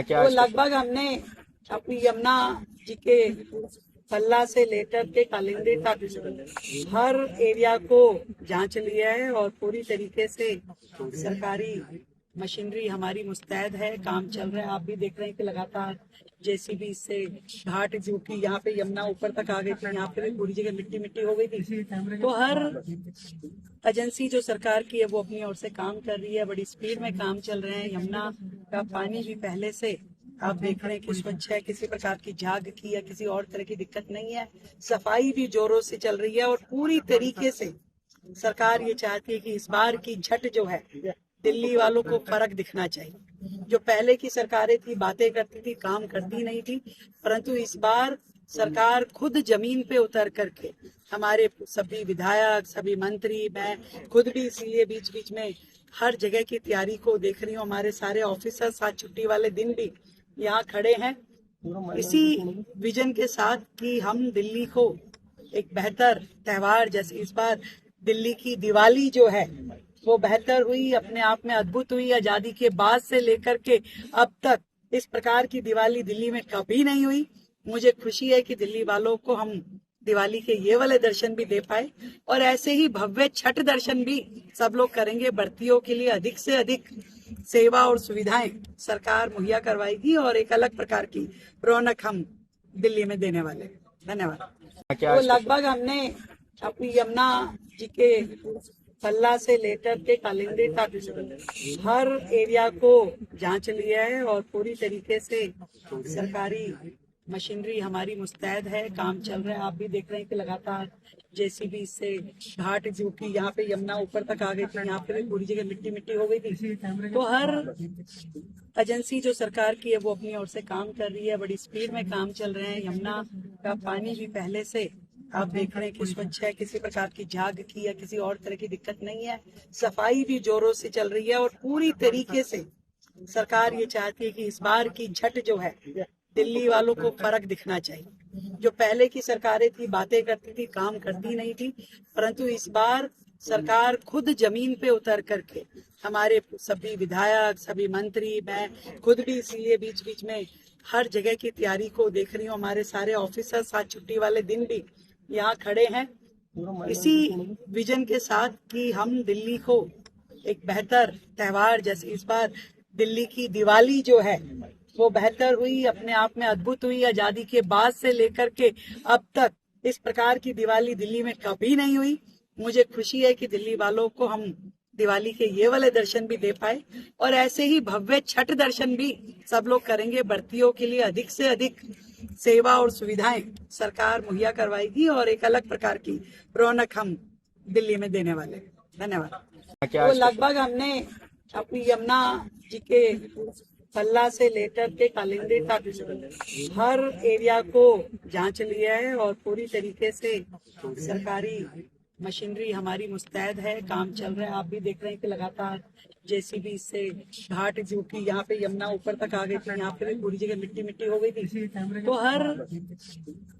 क्या तो लगभग हमने अपनी यमुना जी के पल्ला से लेकर के कालिंदी तक हर एरिया को जांच लिया है और पूरी तरीके से सरकारी मशीनरी हमारी मुस्तैद है, काम चल रहा है। आप भी देख रहे हैं कि लगातार जेसीबी से घाट जो कि यहाँ पे यमुना ऊपर तक आ गई थी, यहाँ पे भी पूरी जगह मिट्टी मिट्टी हो गई थी। तो हर एजेंसी जो सरकार की है वो अपनी ओर से काम कर रही है, बड़ी स्पीड में काम चल रहे हैं। यमुना का पानी भी पहले से आप देख रहे हैं कि स्वच्छ है, किसी प्रकार की झाग की या किसी और तरह की दिक्कत नहीं है। सफाई भी जोरों से चल रही है और पूरी तरीके से सरकार ये चाहती है कि इस बार की झट जो है दिल्ली वालों को फर्क दिखना चाहिए। जो पहले की सरकारें थी बातें करती थी, काम करती नहीं थी, परंतु इस बार सरकार खुद जमीन पे उतर करके हमारे सभी विधायक, सभी मंत्री, मैं खुद भी इसलिए बीच बीच में हर जगह की तैयारी को देख रही हूँ। हमारे सारे ऑफिसर साथ छुट्टी वाले दिन भी यहाँ खड़े हैं इसी विजन के साथ कि हम दिल्ली को एक बेहतर त्योहार, जैसे इस बार दिल्ली की दिवाली जो है वो बेहतर हुई, अपने आप में अद्भुत हुई। आजादी के बाद से लेकर के अब तक इस प्रकार की दिवाली दिल्ली में कभी नहीं हुई। मुझे खुशी है कि दिल्ली वालों को हम दिवाली के ये वाले दर्शन भी दे पाए और ऐसे ही भव्य छठ दर्शन भी सब लोग करेंगे। बर्तियों के लिए अधिक से अधिक सेवा और सुविधाएं सरकार मुहैया करवाएगी और एक अलग प्रकार की रौनक हम दिल्ली में देने वाले। धन्यवाद। क्या तो लगभग हमने अपनी यमुना जी के पल्ला से लेकर के कालिंदी तक हर एरिया को जांच लिया है और पूरी तरीके से सरकारी मशीनरी हमारी मुस्तैद है, काम चल रहा है। आप भी देख रहे हैं कि लगातार जेसीबी से घाट जो कि यहाँ पे यमुना ऊपर तक आ गई थी, यहाँ पे भी पूरी जगह मिट्टी मिट्टी हो गई थी। तो हर एजेंसी जो सरकार की है वो अपनी ओर से काम कर रही है, बड़ी स्पीड में काम चल रहे हैं। यमुना का पानी भी पहले से आप देख रहे हैं कि स्वच्छ है, किसी प्रकार की झाग की या किसी और तरह की दिक्कत नहीं है। सफाई भी जोरों से चल रही है और पूरी तरीके से सरकार ये चाहती है कि इस बार की झट जो है दिल्ली वालों को फर्क दिखना चाहिए। जो पहले की सरकारें थी बातें करती थी, काम करती नहीं थी, परंतु इस बार सरकार खुद जमीन पे उतर करके हमारे सभी विधायक, सभी मंत्री, मैं खुद भी इसलिए बीच बीच में हर जगह की तैयारी को देख रही हूँ। हमारे सारे ऑफिसर साथ छुट्टी वाले दिन भी यहाँ खड़े हैं इसी विजन के साथ कि हम दिल्ली को एक बेहतर त्योहार, जैसे इस बार दिल्ली की दिवाली जो है वो बेहतर हुई, अपने आप में अद्भुत हुई। आजादी के बाद से लेकर के अब तक इस प्रकार की दिवाली दिल्ली में कभी नहीं हुई। मुझे खुशी है कि दिल्ली वालों को हम दिवाली के ये वाले दर्शन भी दे पाए और ऐसे ही भव्य छठ दर्शन भी सब लोग करेंगे। बर्तियों के लिए अधिक से अधिक सेवा और सुविधाएं सरकार मुहैया करवाएगी और एक अलग प्रकार की रौनक हम दिल्ली में देने वाले। धन्यवाद। क्या तो लगभग हमने अपनी यमुना जी के पल्ला से लेकर के कालिंदी तक हर एरिया को जांच लिया है और पूरी तरीके से सरकारी मशीनरी हमारी मुस्तैद है, काम चल रहा है। आप भी देख रहे हैं कि लगातार जेसीबी से घाट जो कि यहाँ पे यमुना ऊपर तक आ गई थी, यहाँ पे भी पूरी जगह मिट्टी मिट्टी हो गई थी। तो हर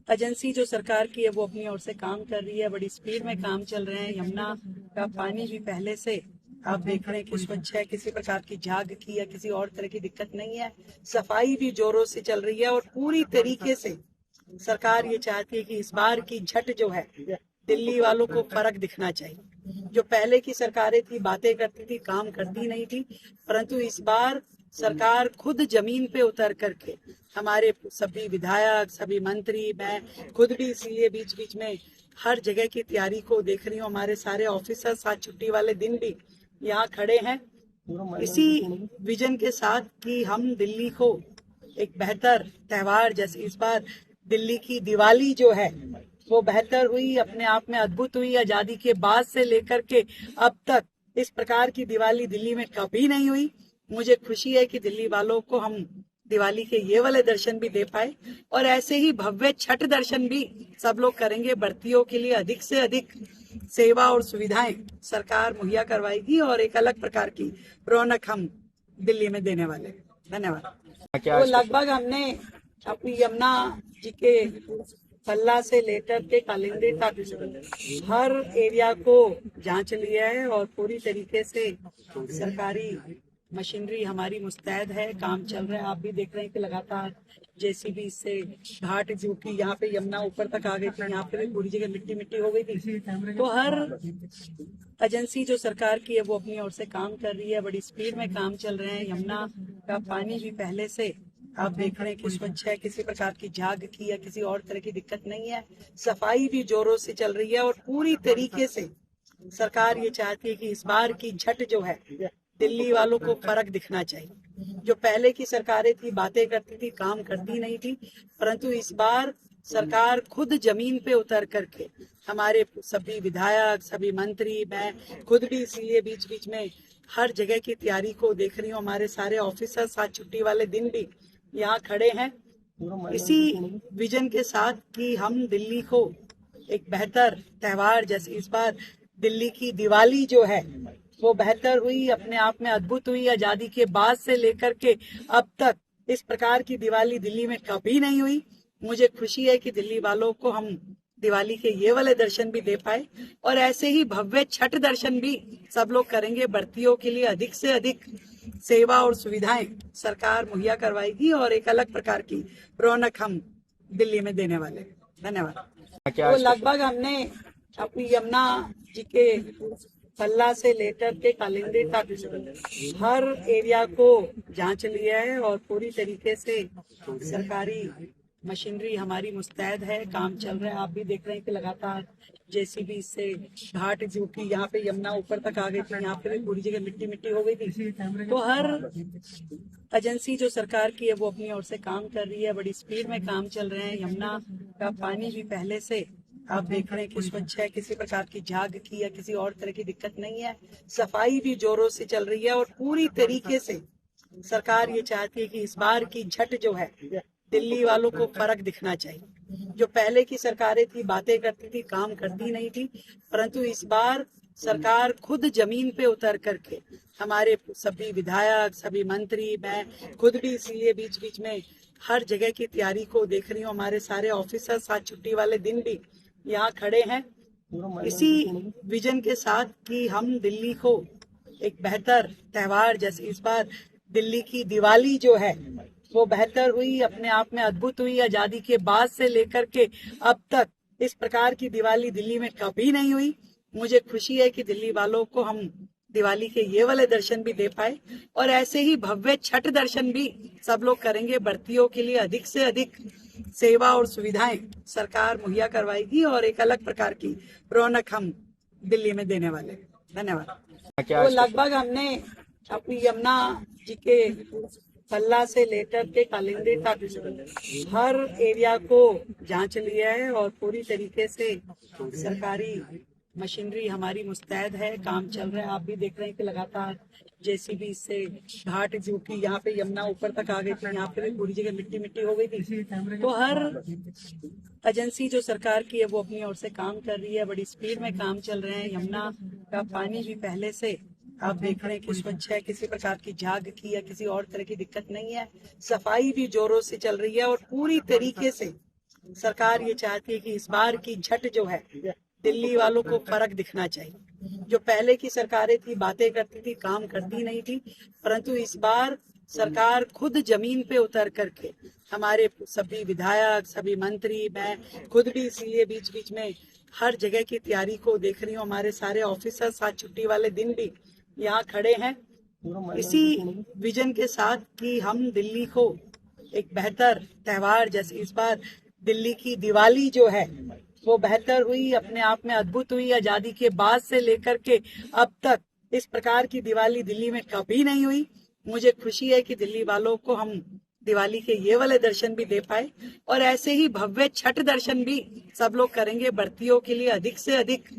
एजेंसी जो सरकार की है वो अपनी ओर से काम कर रही है, बड़ी स्पीड में काम चल रहे हैं। यमुना का पानी भी पहले से आप देख रहे हैं कि स्वच्छ है, किसी प्रकार की झाग की या किसी और तरह की दिक्कत नहीं है। सफाई भी जोरों से चल रही है और पूरी तरीके से सरकार ये चाहती है कि इस बार की झट जो है दिल्ली वालों को फर्क दिखना चाहिए। जो पहले की सरकारें थी बातें करती थी, काम करती नहीं थी, परंतु इस बार सरकार खुद जमीन पे उतर करके हमारे सभी विधायक, सभी मंत्री, मैं खुद भी इसलिए बीच बीच में हर जगह की तैयारी को देख रही हूँ। हमारे सारे ऑफिसर साथ छुट्टी वाले दिन भी यहाँ खड़े हैं इसी विजन के साथ कि हम दिल्ली को एक बेहतर त्योहार, जैसे इस बार दिल्ली की दिवाली जो है वो बेहतर हुई, अपने आप में अद्भुत हुई। आजादी के बाद से लेकर के अब तक इस प्रकार की दिवाली दिल्ली में कभी नहीं हुई। मुझे खुशी है कि दिल्ली वालों को हम दिवाली के ये वाले दर्शन भी दे पाए और ऐसे ही भव्य छठ दर्शन भी सब लोग करेंगे। बर्तियों के लिए अधिक से अधिक सेवा और सुविधाएं सरकार मुहैया करवाएगी और एक अलग प्रकार की रौनक हम दिल्ली में देने वाले। धन्यवाद। क्या तो लगभग हमने अपनी यमुना जी के पल्ला से लेकर के कालिंदी तक हर एरिया को जांच लिया है और पूरी तरीके से सरकारी मशीनरी हमारी मुस्तैद है, काम चल रहा है। आप भी देख रहे हैं कि लगातार जेसीबी से घाट जो कि यहाँ पे यमुना ऊपर तक आ गई थी, यहाँ पे भी पूरी जगह मिट्टी मिट्टी हो गई थी। तो हर एजेंसी जो सरकार की है वो अपनी ओर से काम कर रही है, बड़ी स्पीड में काम चल रहे हैं। यमुना का पानी भी पहले से आप देख रहे हैं कि स्वच्छ है, किसी प्रकार की झाग की या किसी और तरह की दिक्कत नहीं है। सफाई भी जोरों से चल रही है और पूरी तरीके से सरकार ये चाहती है कि इस बार की झट जो है दिल्ली वालों को फर्क दिखना चाहिए। जो पहले की सरकारें थी बातें करती थी, काम करती नहीं थी, परंतु इस बार सरकार खुद जमीन पे उतर करके हमारे सभी विधायक, सभी मंत्री, मैं खुद भी इसलिए बीच बीच में हर जगह की तैयारी को देख रही हूँ। हमारे सारे ऑफिसर साथ छुट्टी वाले दिन भी यहाँ खड़े हैं इसी विजन के साथ कि हम दिल्ली को एक बेहतर त्योहार, जैसे इस बार दिल्ली की दिवाली जो है वो बेहतर हुई, अपने आप में अद्भुत हुई। आजादी के बाद से लेकर के अब तक इस प्रकार की दिवाली दिल्ली में कभी नहीं हुई। मुझे खुशी है कि दिल्ली वालों को हम दिवाली के ये वाले दर्शन भी दे पाए और ऐसे ही भव्य छठ दर्शन भी सब लोग करेंगे। बर्तियों के लिए अधिक से अधिक सेवा और सुविधाएं सरकार मुहैया करवाएगी और एक अलग प्रकार की रौनक हम दिल्ली में देने वाले हैं। धन्यवाद। तो लगभग हमने अपनी यमुना जी के पल्ला से लेकर के कालिंदी तक हर एरिया को जांच लिया है और पूरी तरीके से सरकारी मशीनरी हमारी मुस्तैद है, काम चल रहा है। आप भी देख रहे हैं कि लगातार जेसीबी से घाट जो कि यहाँ पे यमुना ऊपर तक आ गई थी, यहाँ पे भी पूरी जगह मिट्टी मिट्टी हो गई थी। तो हर एजेंसी जो सरकार की है वो अपनी ओर से काम कर रही है, बड़ी स्पीड में काम चल रहे हैं। यमुना का पानी भी पहले से आप देख रहे हैं कि स्वच्छ है, किसी प्रकार की झाग की या किसी और तरह की दिक्कत नहीं है। सफाई भी जोरों से चल रही है और पूरी तरीके से सरकार ये चाहती है कि इस बार की झट जो है दिल्ली वालों को फर्क दिखना चाहिए। जो पहले की सरकारें थी बातें करती थी, काम करती नहीं थी, परंतु इस बार सरकार खुद जमीन पे उतर करके हमारे सभी विधायक, सभी मंत्री, मैं खुद भी इसलिए बीच बीच में हर जगह की तैयारी को देख रही हूँ। हमारे सारे ऑफिसर साथ छुट्टी वाले दिन भी यहाँ खड़े हैं इसी विजन के साथ कि हम दिल्ली को एक बेहतर त्योहार, जैसे इस बार दिल्ली की दिवाली जो है वो बेहतर हुई, अपने आप में अद्भुत हुई। आजादी के बाद से लेकर के अब तक इस प्रकार की दिवाली दिल्ली में कभी नहीं हुई। मुझे खुशी है कि दिल्ली वालों को हम दिवाली के ये वाले दर्शन भी दे पाए और ऐसे ही भव्य छठ दर्शन भी सब लोग करेंगे। बर्तियों के लिए अधिक से अधिक सेवा और सुविधाएं सरकार मुहैया करवाएगी और एक अलग प्रकार की रौनक हम दिल्ली में देने वाले हैं। धन्यवाद। तो लगभग हमने अपनी यमुना जी के पल्ला से लेकर के कालिंदी तक हर एरिया को जांच लिया है और पूरी तरीके से सरकारी मशीनरी हमारी मुस्तैद है, काम चल रहा है। आप भी देख रहे हैं कि लगातार जेसीबी से घाट जो कि यहाँ पे यमुना ऊपर तक आ गई थी, यहाँ पे भी पूरी जगह मिट्टी मिट्टी हो गई थी। तो हर एजेंसी जो सरकार की है वो अपनी ओर से काम कर रही है, बड़ी स्पीड में काम चल रहे हैं। यमुना का पानी भी पहले से आप देख रहे हैं कि स्वच्छ है, किसी प्रकार की झाग की या किसी और तरह की दिक्कत नहीं है। सफाई भी जोरों से चल रही है और पूरी तरीके से सरकार ये चाहती है कि इस बार की झट जो है दिल्ली वालों को फर्क दिखना चाहिए। जो पहले की सरकारें थी बातें करती थी, काम करती नहीं थी, परंतु इस बार सरकार खुद जमीन पे उतर करके हमारे सभी विधायक, सभी मंत्री, मैं खुद भी इसलिए बीच बीच में हर जगह की तैयारी को देख रही हूँ। हमारे सारे ऑफिसर साथ छुट्टी वाले दिन भी यहाँ खड़े हैं इसी विजन के साथ कि हम दिल्ली को एक बेहतर त्योहार, जैसे इस बार दिल्ली की दिवाली जो है वो बेहतर हुई, अपने आप में अद्भुत हुई। आजादी के बाद से लेकर के अब तक इस प्रकार की दिवाली दिल्ली में कभी नहीं हुई। मुझे खुशी है कि दिल्ली वालों को हम दिवाली के ये वाले दर्शन भी दे पाए और ऐसे ही भव्य छठ दर्शन भी सब लोग करेंगे। बर्तियों के लिए अधिक से अधिक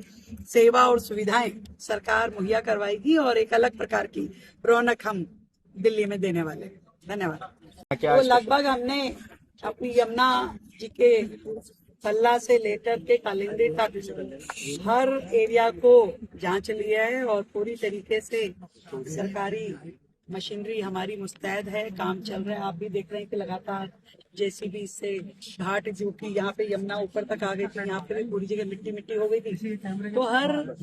सेवा और सुविधाएं सरकार मुहैया करवाएगी और एक अलग प्रकार की रौनक हम दिल्ली में देने वाले हैं। धन्यवाद। तो लगभग हमने अपनी यमुना जी के पल्ला से लेकर के कालिंदी तक हर एरिया को जांच लिया है और पूरी तरीके से सरकारी मशीनरी हमारी मुस्तैद है, काम चल रहा है। आप भी देख रहे हैं कि लगातार जेसीबी से घाट जो कि यहाँ पे यमुना ऊपर तक आ गई थी, यहाँ पे भी पूरी जगह मिट्टी मिट्टी हो गई थी। तो हर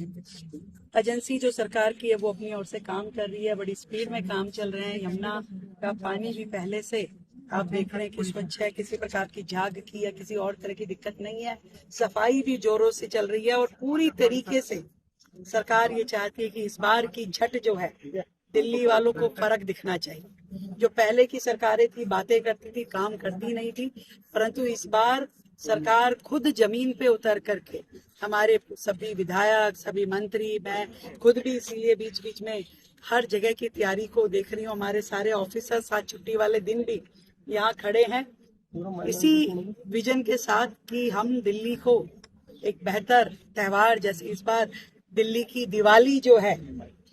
एजेंसी जो सरकार की है वो अपनी ओर से काम कर रही है, बड़ी स्पीड में काम चल रहे हैं। यमुना का पानी भी पहले से आप देख रहे हैं कि स्वच्छ है, किसी प्रकार की झाग की या किसी और तरह की दिक्कत नहीं है। सफाई भी जोरों से चल रही है और पूरी तरीके से सरकार ये चाहती है कि इस बार की छठ जो है दिल्ली वालों को फर्क दिखना चाहिए। जो पहले की सरकारें थी बातें करती थी, काम करती नहीं थी, परंतु इस बार सरकार खुद जमीन पे उतर करके हमारे सभी विधायक, सभी मंत्री, मैं खुद भी इसलिए बीच बीच में हर जगह की तैयारी को देख रही हूँ। हमारे सारे ऑफिसर साथ छुट्टी वाले दिन भी यहाँ खड़े हैं इसी विजन के साथ कि हम दिल्ली को एक बेहतर त्योहार, जैसे इस बार दिल्ली की दिवाली जो है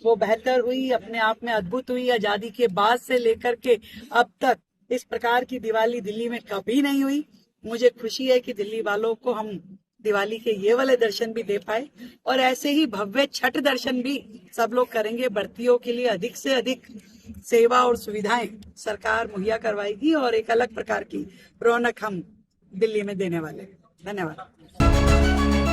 वो बेहतर हुई, अपने आप में अद्भुत हुई। आजादी के बाद से लेकर के अब तक इस प्रकार की दिवाली दिल्ली में कभी नहीं हुई। मुझे खुशी है कि दिल्ली वालों को हम दिवाली के ये वाले दर्शन भी दे पाए और ऐसे ही भव्य छठ दर्शन भी सब लोग करेंगे। बर्तियों के लिए अधिक से अधिक सेवा और सुविधाएं सरकार मुहैया करवाएगी और एक अलग प्रकार की रौनक हम दिल्ली में देने वाले हैं। धन्यवाद।